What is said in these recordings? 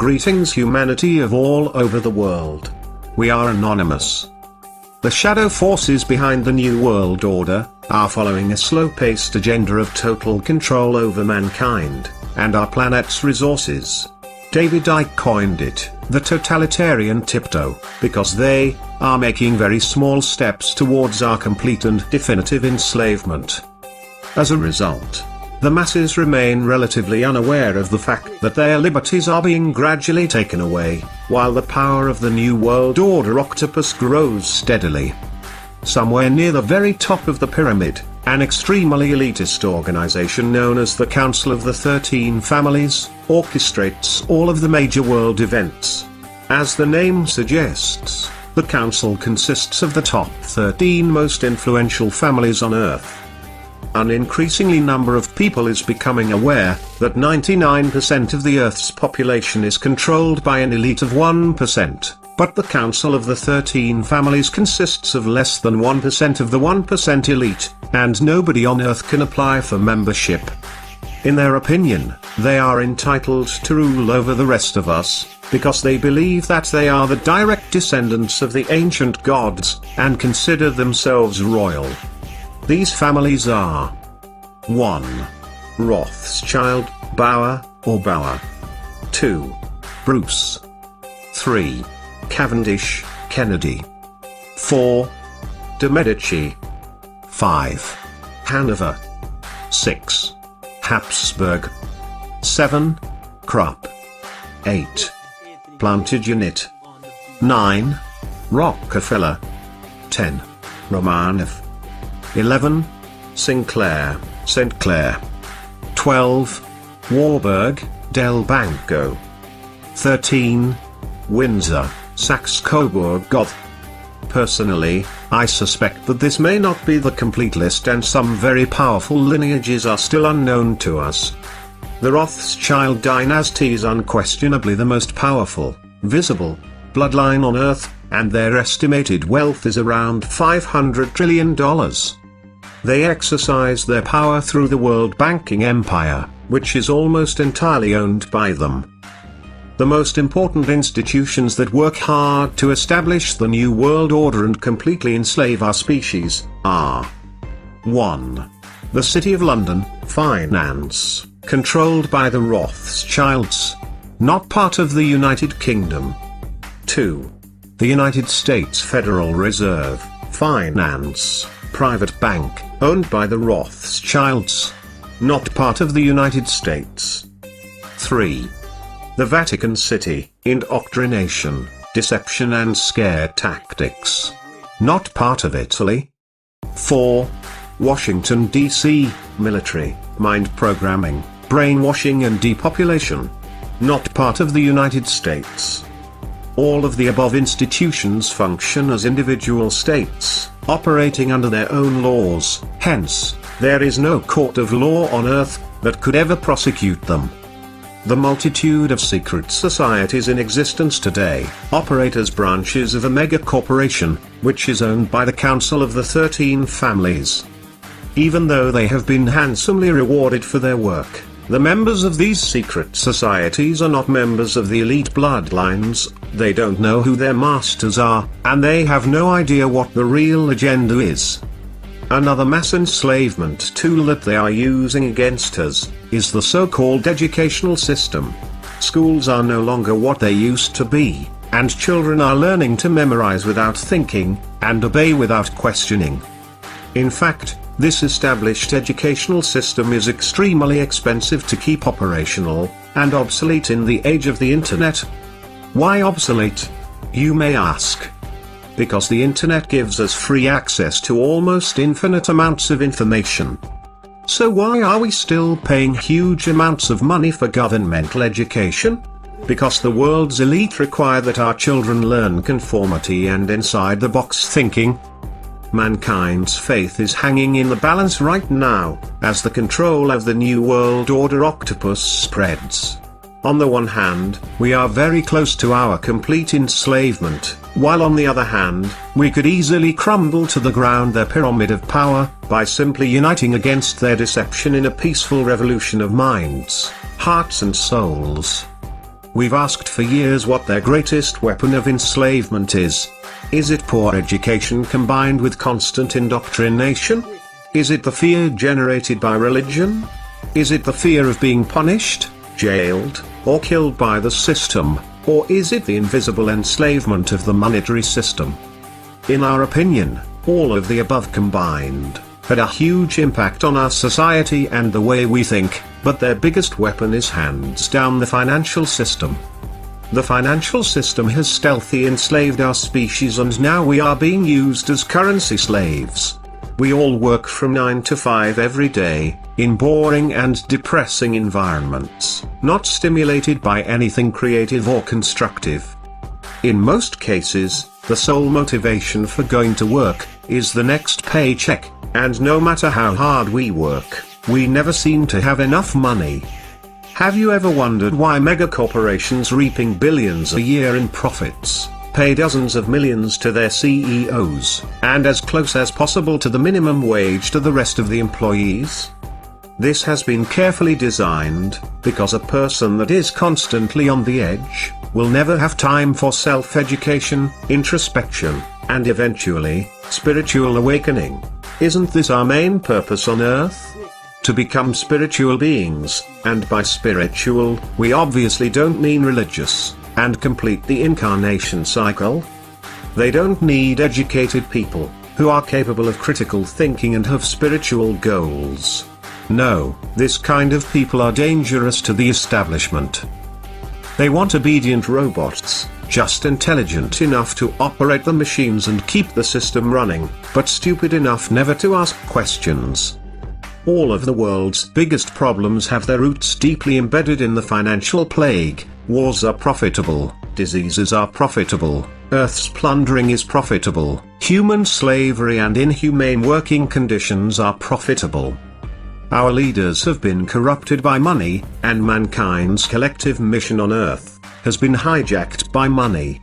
Greetings humanity of all over the world. We are anonymous. The shadow forces behind the New World Order are following a slow-paced agenda of total control over mankind and our planet's resources. David Icke coined it the totalitarian tiptoe, because they are making very small steps towards our complete and definitive enslavement. As a result, the masses remain relatively unaware of the fact that their liberties are being gradually taken away, while the power of the New World Order octopus grows steadily. Somewhere near the very top of the pyramid, an extremely elitist organization known as the Council of the 13 Families orchestrates all of the major world events. As the name suggests, the council consists of the top 13 most influential families on Earth. An increasingly number of people is becoming aware that 99% of the Earth's population is controlled by an elite of 1%, but the Council of the 13 Families consists of less than 1% of the 1% elite, and nobody on Earth can apply for membership. In their opinion, they are entitled to rule over the rest of us, because they believe that they are the direct descendants of the ancient gods, and consider themselves royal. These families are 1. Rothschild, Bauer, or Bauer. 2. Bruce. 3. Cavendish, Kennedy. 4. De Medici. 5. Hanover. 6. Habsburg. 7. Krupp. 8. Plantagenet. 9. Rockefeller. 10. Romanov. 11. Sinclair, St. Clair. 12. Warburg, Del Banco. 13. Windsor, Saxe-Coburg-Gotha. Personally, I suspect that this may not be the complete list, and some very powerful lineages are still unknown to us. The Rothschild dynasty is unquestionably the most powerful, visible, bloodline on Earth, and their estimated wealth is around $500 trillion. They exercise their power through the world banking empire, which is almost entirely owned by them. The most important institutions that work hard to establish the New World Order and completely enslave our species are 1. The City of London, finance, controlled by the Rothschilds, not part of the United Kingdom. 2. The United States Federal Reserve, finance, private bank, owned by the Rothschilds, not part of the United States. 3. The Vatican City, indoctrination, deception and scare tactics, not part of Italy. 4. Washington, D.C., military, mind programming, brainwashing and depopulation, not part of the United States. All of the above institutions function as individual states, operating under their own laws, hence, there is no court of law on Earth that could ever prosecute them. The multitude of secret societies in existence today operate as branches of a mega corporation, which is owned by the Council of the 13 Families. Even though they have been handsomely rewarded for their work, the members of these secret societies are not members of the elite bloodlines, they don't know who their masters are, and they have no idea what the real agenda is. Another mass enslavement tool that they are using against us is the so-called educational system. Schools are no longer what they used to be, and children are learning to memorize without thinking, and obey without questioning. In fact, this established educational system is extremely expensive to keep operational, and obsolete in the age of the internet. Why obsolete? You may ask. Because the internet gives us free access to almost infinite amounts of information. So why are we still paying huge amounts of money for governmental education? Because the world's elite require that our children learn conformity and inside-the-box thinking. Mankind's faith is hanging in the balance right now, as the control of the New World Order octopus spreads. On the one hand, we are very close to our complete enslavement, while on the other hand, we could easily crumble to the ground their pyramid of power, by simply uniting against their deception in a peaceful revolution of minds, hearts and souls. We've asked for years what their greatest weapon of enslavement is. Is it poor education combined with constant indoctrination? Is it the fear generated by religion? Is it the fear of being punished, jailed, or killed by the system? Or is it the invisible enslavement of the monetary system? In our opinion, all of the above combined had a huge impact on our society and the way we think, but their biggest weapon is hands down the financial system. The financial system has stealthily enslaved our species, and now we are being used as currency slaves. We all work from 9 to 5 every day, in boring and depressing environments, not stimulated by anything creative or constructive. In most cases, the sole motivation for going to work is the next paycheck, and no matter how hard we work, we never seem to have enough money. Have you ever wondered why megacorporations reaping billions a year in profits pay dozens of millions to their CEOs, and as close as possible to the minimum wage to the rest of the employees? This has been carefully designed, because a person that is constantly on the edge will never have time for self-education, introspection, and eventually, spiritual awakening. Isn't this our main purpose on Earth? To become spiritual beings, and by spiritual, we obviously don't mean religious, and complete the incarnation cycle. They don't need educated people, who are capable of critical thinking and have spiritual goals. No, this kind of people are dangerous to the establishment. They want obedient robots, just intelligent enough to operate the machines and keep the system running, but stupid enough never to ask questions. All of the world's biggest problems have their roots deeply embedded in the financial plague. Wars are profitable, diseases are profitable, Earth's plundering is profitable, human slavery and inhumane working conditions are profitable. Our leaders have been corrupted by money, and mankind's collective mission on Earth has been hijacked by money.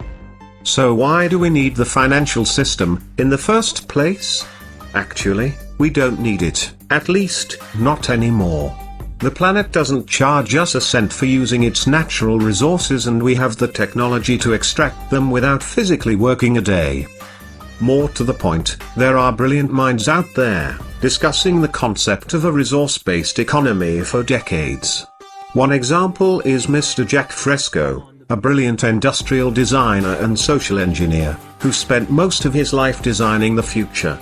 So why do we need the financial system in the first place? Actually, we don't need it, at least, not anymore. The planet doesn't charge us a cent for using its natural resources, and we have the technology to extract them without physically working a day. More to the point, there are brilliant minds out there, discussing the concept of a resource-based economy for decades. One example is Mr. Jack Fresco, a brilliant industrial designer and social engineer, who spent most of his life designing the future.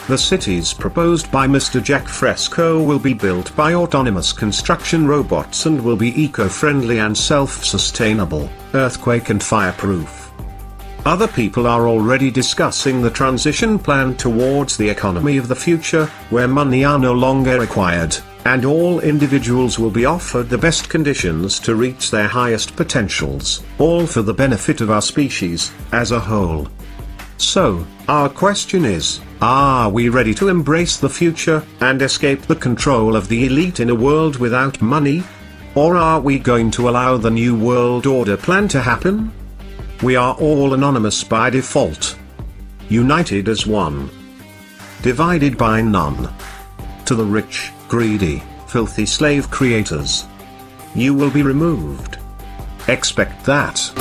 The cities proposed by Mr. Jack Fresco will be built by autonomous construction robots and will be eco-friendly and self-sustainable, earthquake and fireproof. Other people are already discussing the transition plan towards the economy of the future, where money are no longer required, and all individuals will be offered the best conditions to reach their highest potentials, all for the benefit of our species as a whole. So, our question is, are we ready to embrace the future and escape the control of the elite in a world without money? Or are we going to allow the New World Order plan to happen? We are all anonymous by default. United as one. Divided by none. To the rich, greedy, filthy slave creators. You will be removed. Expect that.